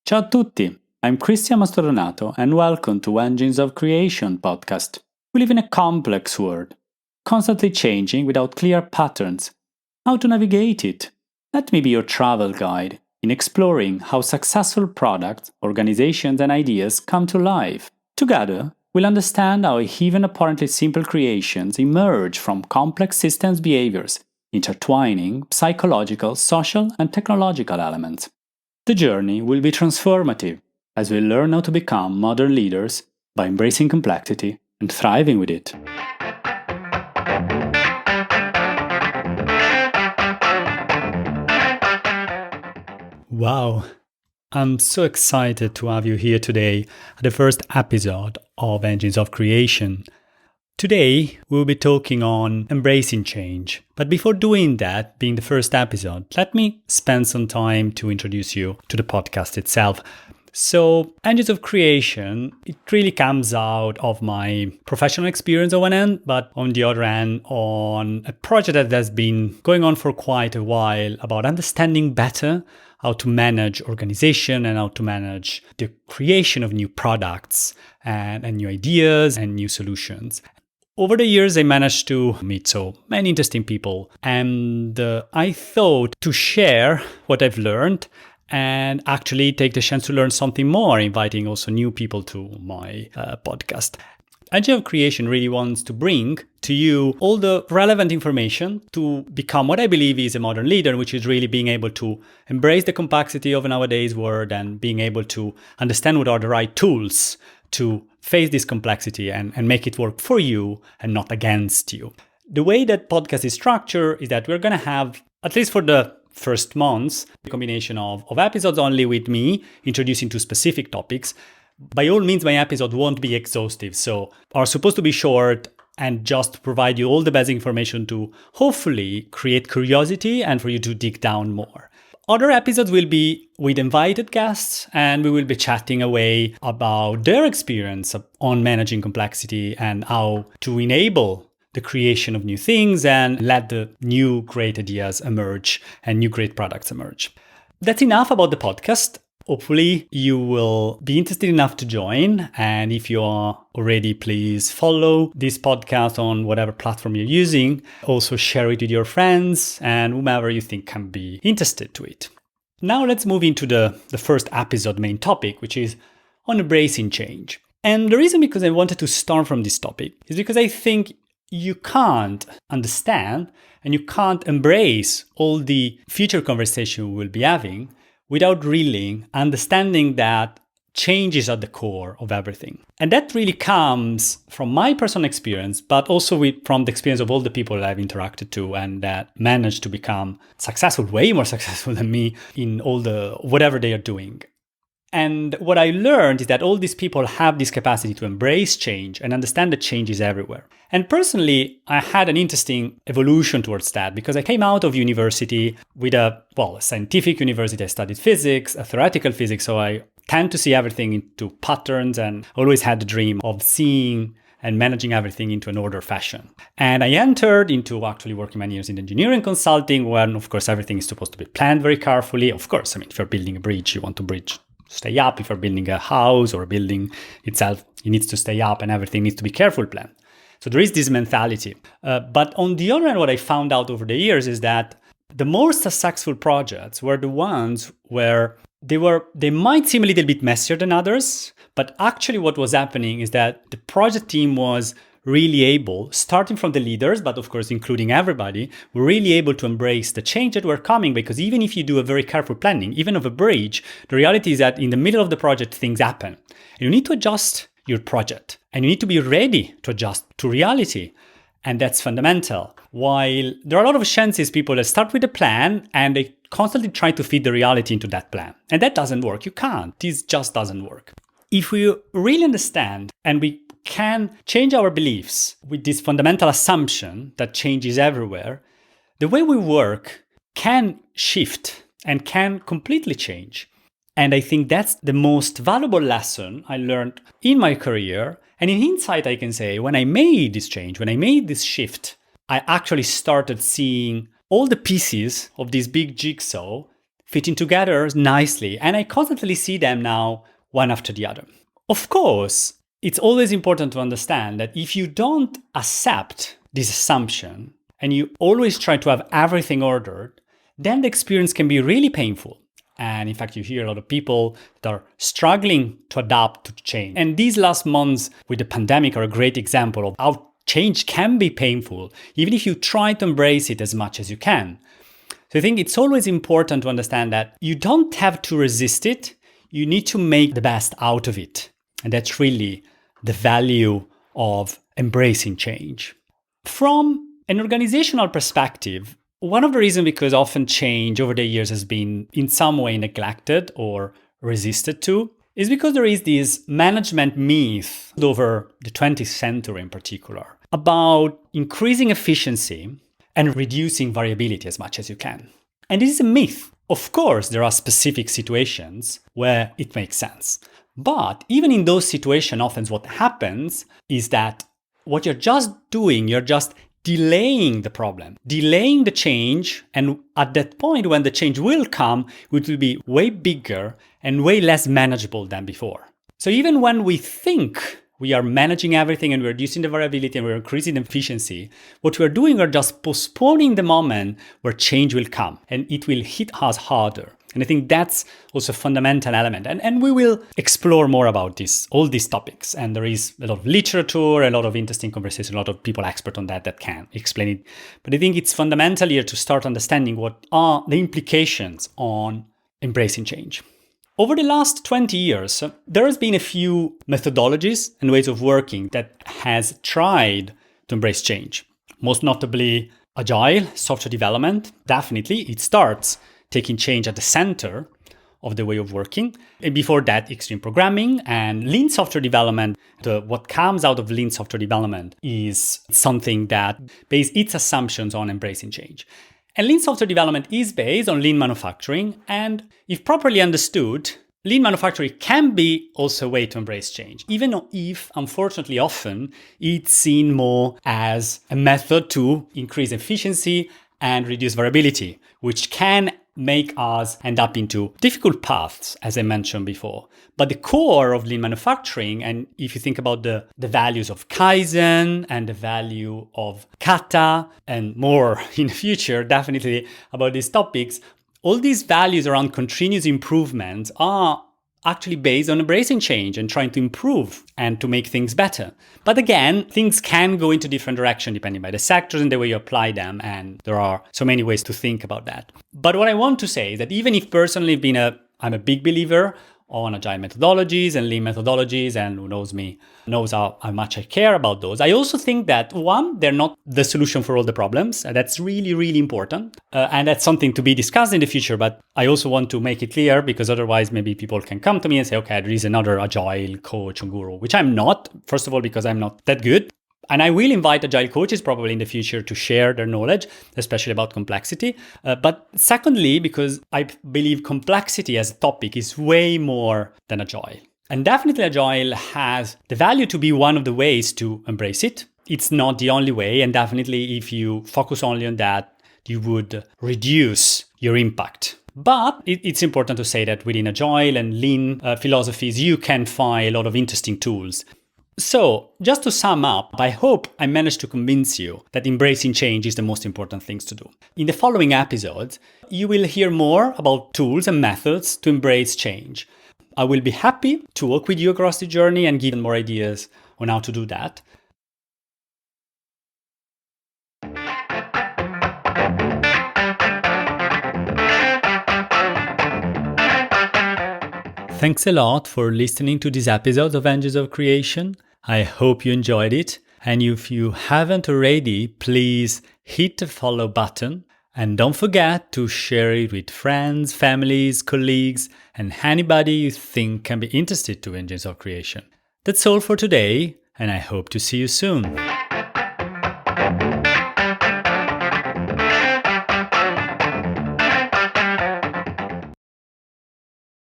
Ciao a tutti, I'm Cristian Mastrodonato and welcome to Engines of Creation podcast. We live in a complex world, constantly changing without clear patterns. How to navigate it? Let me be your travel guide in exploring how successful products, organizations and ideas come to life. Together, we'll understand how even apparently simple creations emerge from complex systems behaviors, intertwining psychological, social and technological elements. The journey will be transformative as we learn how to become modern leaders by embracing complexity and thriving with it. Wow, I'm so excited to have you here today at the first episode of Engines of Creation. Today, we'll be talking on embracing change. But before doing that, being the first episode, let me spend some time to introduce you to the podcast itself. So, Engines of Creation, it really comes out of my professional experience on one end, but on the other end, on a project that has been going on for quite a while about understanding better how to manage organization and how to manage the creation of new products and new ideas and new solutions. Over the years, I managed to meet so many interesting people, and I thought to share what I've learned and actually take the chance to learn something more, inviting also new people to my podcast. Engine of Creation really wants to bring to you all the relevant information to become what I believe is a modern leader, which is really being able to embrace the complexity of nowadays world and being able to understand what are the right tools to face this complexity and make it work for you and not against you. The way that podcast is structured is that we're going to have, at least for the first months, a combination of episodes only with me introducing to specific topics. By all means, my episode won't be exhaustive, so are supposed to be short and just provide you all the basic information to hopefully create curiosity and for you to dig down more. Other episodes will be with invited guests, and we will be chatting away about their experience on managing complexity and how to enable the creation of new things and let the new great ideas emerge and new great products emerge. That's enough about the podcast. Hopefully you will be interested enough to join. And if you are already, please follow this podcast on whatever platform you're using. Also share it with your friends and whomever you think can be interested to it. Now let's move into the first episode main topic, which is on embracing change. And the reason because I wanted to start from this topic is because I think you can't understand and you can't embrace all the future conversation we will be having without really understanding that change is at the core of everything. And that really comes from my personal experience, but also from the experience of all the people that I've interacted to and that managed to become successful, way more successful than me in all the whatever they are doing. And what I learned is that all these people have this capacity to embrace change and understand that change is everywhere. And personally, I had an interesting evolution towards that because I came out of university with a scientific university. I studied physics, a theoretical physics, so I tend to see everything into patterns and always had the dream of seeing and managing everything into an order fashion. And I entered into actually working many years in engineering consulting, when of course everything is supposed to be planned very carefully. Of course, if you're building a bridge, you want to stay up. If you're building a house or a building itself, it needs to stay up and everything needs to be carefully planned. So there is this mentality. But on the other hand, what I found out over the years is that the more successful projects were the ones where they might seem a little bit messier than others, but actually what was happening is that the project team was really able, starting from the leaders, but of course including everybody, were really able to embrace the change that were coming, because even if you do a very careful planning, even of a bridge, the reality is that in the middle of the project, things happen. And you need to adjust your project, and you need to be ready to adjust to reality. And that's fundamental. While there are a lot of chances people that start with a plan and they constantly try to fit the reality into that plan. And that doesn't work. You can't. This just doesn't work. If we really understand and we can change our beliefs with this fundamental assumption that change is everywhere, the way we work can shift and can completely change. And I think that's the most valuable lesson I learned in my career. And in hindsight, I can say when I made this change, when I made this shift, I actually started seeing all the pieces of this big jigsaw fitting together nicely. And I constantly see them now one after the other. Of course, it's always important to understand that if you don't accept this assumption and you always try to have everything ordered, then the experience can be really painful. And in fact, you hear a lot of people that are struggling to adapt to change. And these last months with the pandemic are a great example of how change can be painful, even if you try to embrace it as much as you can. So I think it's always important to understand that you don't have to resist it. You need to make the best out of it. And that's really the value of embracing change. From an organizational perspective, one of the reasons because often change over the years has been in some way neglected or resisted to is because there is this management myth over the 20th century in particular about increasing efficiency and reducing variability as much as you can. And this is a myth. Of course, there are specific situations where it makes sense. But even in those situations, often what happens is that what you're just doing, you're just delaying the problem, delaying the change. And at that point, when the change will come, it will be way bigger and way less manageable than before. So even when we think we are managing everything and we're reducing the variability and we're increasing the efficiency, what we're doing are just postponing the moment where change will come and it will hit us harder. And I think that's also a fundamental element. And we will explore more about this, all these topics. And there is a lot of literature, a lot of interesting conversation, a lot of people expert on that can explain it. But I think it's fundamental here to start understanding what are the implications on embracing change. Over the last 20 years, there has been a few methodologies and ways of working that has tried to embrace change. Most notably, Agile software development. Definitely, it starts taking change at the center of the way of working. And before that, extreme programming and lean software development. What comes out of lean software development is something that bases its assumptions on embracing change. And lean software development is based on lean manufacturing. And if properly understood, lean manufacturing can be also a way to embrace change, even if, unfortunately, often it's seen more as a method to increase efficiency and reduce variability, which can make us end up into difficult paths, as I mentioned before. But the core of lean manufacturing, and if you think about the values of Kaizen and the value of Kata, and more in the future, definitely about these topics, all these values around continuous improvement are actually based on embracing change and trying to improve and to make things better. But again, things can go into different directions depending by the sectors and the way you apply them. And there are so many ways to think about that. But what I want to say is that even if personally I'm a big believer on agile methodologies and lean methodologies, and who knows me knows how much I care about those. I also think that, one, they're not the solution for all the problems. That's really, really important. And that's something to be discussed in the future. But I also want to make it clear, because otherwise maybe people can come to me and say, okay, there is another agile coach or guru, which I'm not. First of all, because I'm not that good. And I will invite agile coaches probably in the future to share their knowledge, especially about complexity. But secondly, because I believe complexity as a topic is way more than agile. And definitely agile has the value to be one of the ways to embrace it. It's not the only way. And definitely if you focus only on that, you would reduce your impact. But it's important to say that within agile and lean philosophies, you can find a lot of interesting tools. So, just to sum up, I hope I managed to convince you that embracing change is the most important things to do. In the following episodes, you will hear more about tools and methods to embrace change. I will be happy to walk with you across the journey and give more ideas on how to do that. Thanks a lot for listening to this episode of Engines of Creation. I hope you enjoyed it. And if you haven't already, please hit the follow button. And don't forget to share it with friends, families, colleagues, and anybody you think can be interested to Engines of Creation. That's all for today, and I hope to see you soon.